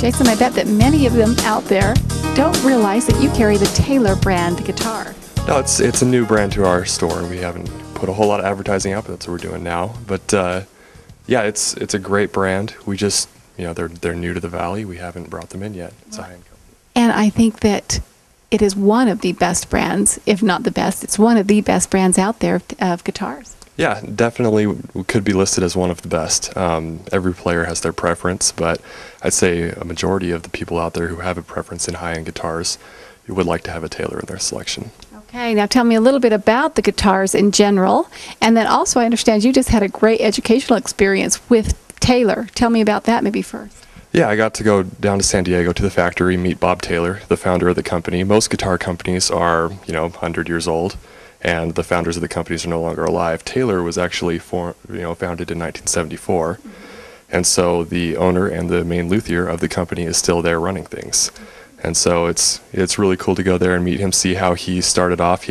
Jason, I bet that many of them out there don't realize that you carry the Taylor brand guitar. No, it's a new brand to our store. We haven't put a whole lot of advertising out, but that's what we're doing now. But yeah, it's a great brand. We just, they're new to the Valley. We haven't brought them in yet. It's a high-end company. And I think that it is one of the best brands, if not the best. It's one of the best brands out there of guitars. Yeah, definitely could be listed as one of the best. Every player has their preference, but I'd say a majority of the people out there who have a preference in high-end guitars would like to have a Taylor in their selection. Okay, now tell me a little bit about the guitars in general, and then also I understand you just had a great educational experience with Taylor. Tell me about that maybe first. Yeah, I got to go down to San Diego to the factory, meet Bob Taylor, the founder of the company. Most guitar companies are, 100 years old, and the founders of the companies are no longer alive. Taylor was actually founded in 1974, and so the owner and the main luthier of the company is still there running things. And so it's really cool to go there and meet him, see how he started off.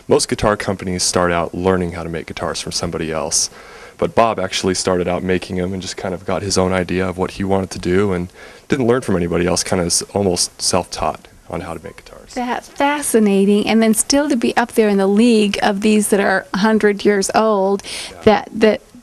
Most guitar companies start out learning how to make guitars from somebody else. But Bob actually started out making them and just kind of got his own idea of what he wanted to do and didn't learn from anybody else, kind of almost self-taught on how to make guitars. That's fascinating. And then still to be up there in the league of these that are 100 years old, that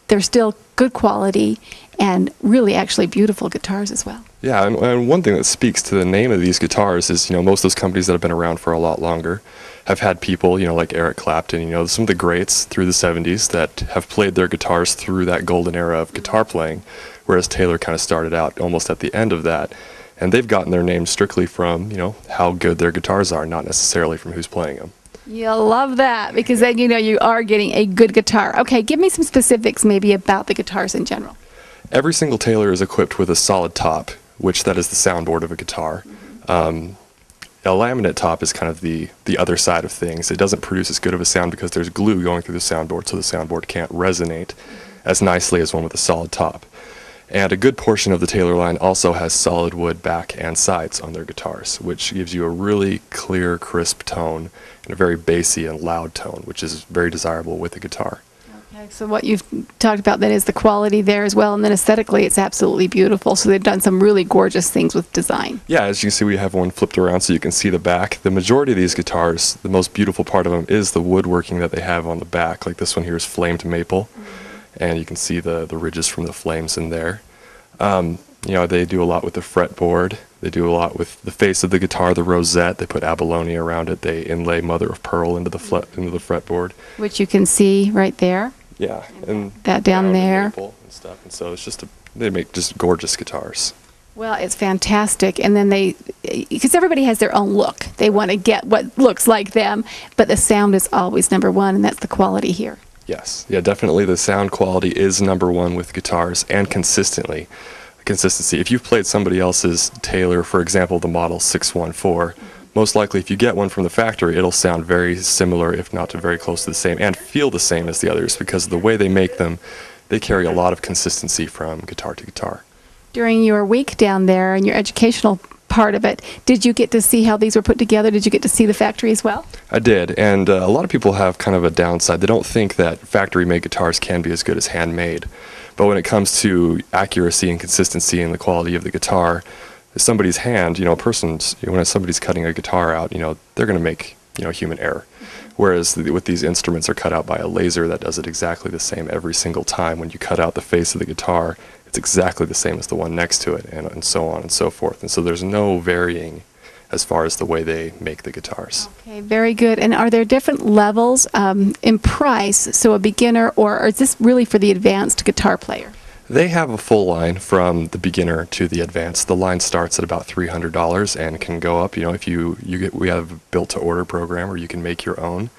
they're still good quality and really actually beautiful guitars as well. Yeah, and one thing that speaks to the name of these guitars is, most of those companies that have been around for a lot longer have had people, like Eric Clapton, some of the greats through the 70s that have played their guitars through that golden era of guitar playing, whereas Taylor kind of started out almost at the end of that. And they've gotten their name strictly from, how good their guitars are, not necessarily from who's playing them. You'll love that, because then you are getting a good guitar. Okay, give me some specifics maybe about the guitars in general. Every single Taylor is equipped with a solid top, which that is the soundboard of a guitar. A laminate top is kind of the other side of things. It doesn't produce as good of a sound because there's glue going through the soundboard, so the soundboard can't resonate as nicely as one with a solid top. And a good portion of the Taylor line also has solid wood back and sides on their guitars, which gives you a really clear, crisp tone and a very bassy and loud tone, which is very desirable with a guitar. Okay, so what you've talked about then is the quality there as well, and then aesthetically it's absolutely beautiful. So they've done some really gorgeous things with design. Yeah, as you can see, we have one flipped around so you can see the back. The majority of these guitars, the most beautiful part of them is the woodworking that they have on the back. Like this one here is flamed maple, and you can see the ridges from the flames in there. They do a lot with the fretboard. They do a lot with the face of the guitar, the rosette. They put abalone around it. They inlay mother of pearl into the fretboard, which you can see right there. Yeah, and that down there. Maple and stuff. And so it's they make just gorgeous guitars. Well, it's fantastic. And then because everybody has their own look. They want to get what looks like them, but the sound is always number one, and that's the quality here. Yes, yeah, definitely the sound quality is number one with guitars, and consistency. If you've played somebody else's Taylor, for example, the model 614, most likely if you get one from the factory, it'll sound very similar, if not very close to the same, and feel the same as the others, because of the way they make them, they carry a lot of consistency from guitar to guitar. During your week down there and your educational part of it, did you get to see how these were put together? Did you get to see the factory as well? I did, and a lot of people have kind of a downside. They don't think that factory-made guitars can be as good as handmade. But when it comes to accuracy and consistency and the quality of the guitar, somebody's hand, when somebody's cutting a guitar out, they're going to make, human error. Whereas with these instruments are cut out by a laser that does it exactly the same every single time. When you cut out the face of the guitar, it's exactly the same as the one next to it, and so on and so forth. And so there's no varying as far as the way they make the guitars. Okay, very good. And are there different levels in price? So a beginner, or is this really for the advanced guitar player? They have a full line from the beginner to the advanced. The line starts at about $300 and can go up. We have a built-to-order program where you can make your own.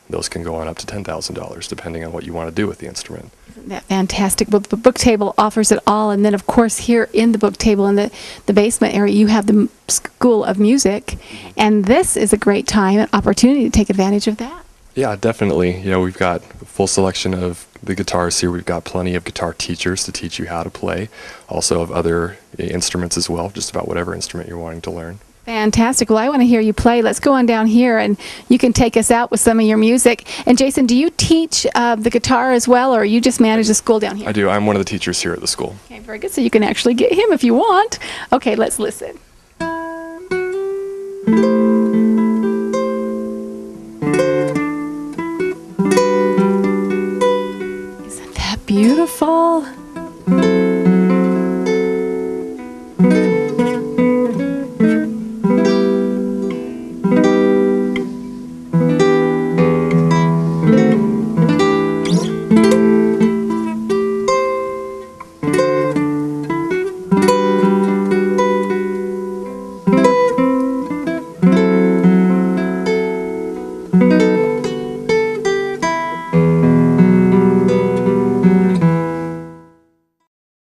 Those can go on up to $10,000 depending on what you want to do with the instrument. Isn't that fantastic? Well, the book table offers it all, and then of course here in the book table in the basement area you have the School of Music, and this is a great time and opportunity to take advantage of that. Yeah, definitely. We've got a full selection of the guitars here. We've got plenty of guitar teachers to teach you how to play, also of other instruments as well, just about whatever instrument you're wanting to learn. Fantastic. Well, I want to hear you play. Let's go on down here, and you can take us out with some of your music. And Jason, do you teach the guitar as well, or you just manage the school down here? I do. I'm one of the teachers here at the school. Okay, very good. So you can actually get him if you want. Okay, let's listen. Isn't that beautiful?